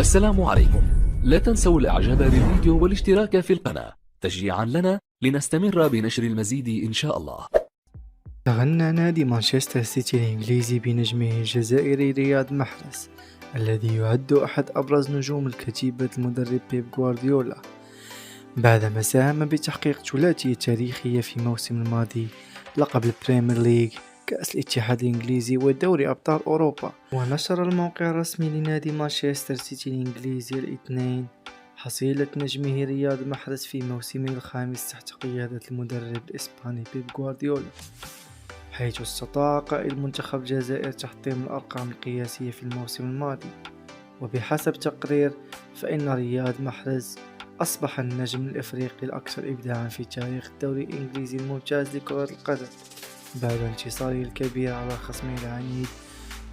السلام عليكم. لا تنسوا الاعجاب بالفيديو والاشتراك في القناة تشجيعا لنا لنستمر بنشر المزيد إن شاء الله. تغنى نادي مانشستر سيتي الإنجليزي بنجمه الجزائري رياض محرز الذي يعد أحد أبرز نجوم الكتيبة المدرب بيب غوارديولا بعدما ساهم بتحقيق ثلاثية تاريخية في الموسم الماضي: لقب البريمير ليج، كأس الاتحاد الإنجليزي، ودوري أبطال أوروبا. ونشر الموقع الرسمي لنادي مانشستر سيتي الإنجليزي الاثنين حصيلة نجمه رياض محرز في موسمه الخامس تحت قيادة المدرب الإسباني بيب غوارديولا، حيث استطاع قائد منتخب الجزائر تحطيم الأرقام القياسية في الموسم الماضي. وبحسب تقرير فإن رياض محرز أصبح النجم الإفريقي الأكثر إبداعا في تاريخ الدوري الإنجليزي الممتاز لكرة القدم بعد انتصاره الكبير على خصمه العنيد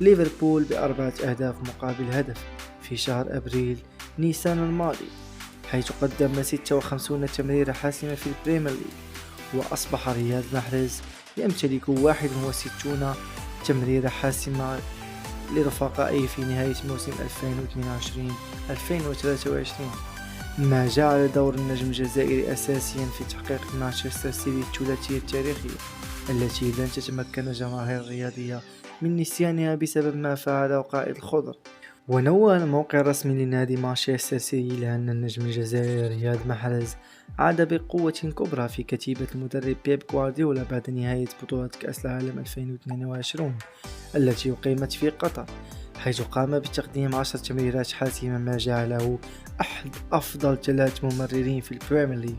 ليفربول ب4 أهداف مقابل هدف في شهر أبريل نيسان الماضي، حيث قدم 56 تمريرة حاسمة في البريمير ليج. وأصبح رياض محرز يمتلك 61 تمريرة حاسمة لرفقائه في نهاية موسم 2022-2023، ما جعل دور النجم الجزائري أساسيا في تحقيق مانشستر سيتي الثلاثية التاريخية التي لن تتمكن الجماهير الرياضية من نسيانها بسبب ما فعله قائد الخضر. ونوه الموقع الرسمي لنادي مانشستر سيتي لأن النجم الجزائري رياض محرز عاد بقوة كبرى في كتيبة المدرب بيب غوارديولا بعد نهاية بطولة كأس العالم 2022 التي أقيمت في قطر، حيث قام بتقديم 10 تمريرات حاسمة، ما جعله أحد أفضل 3 ممررين في البريمير ليج.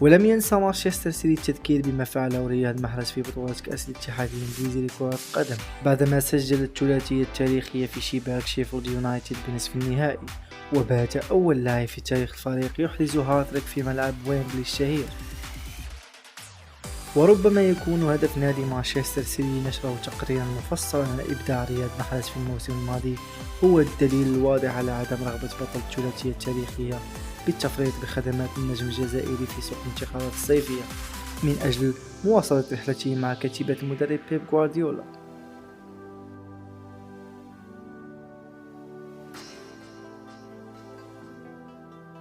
ولم ينسى مانشستر سيتي التذكير بما فعله رياض محرز في بطولة كأس الاتحاد الإنجليزي لكرة القدم بعدما سجل الثلاثية التاريخية في شباك شيفيلد يونايتد بنصف النهائي، وبات أول لاعب في تاريخ الفريق يحرز هاتريك في ملعب ويمبلي الشهير. وربما يكون هدف نادي مانشستر سيتي نشره تقريرا مفصلا عن إبداع رياض محرز في الموسم الماضي هو الدليل الواضح على عدم رغبة بطل الثلاثية التاريخية بالتفريط بخدمات النجم الجزائري في سوق الانتقالات الصيفية من أجل مواصلة رحلته مع كتيبة المدرب بيب غوارديولا.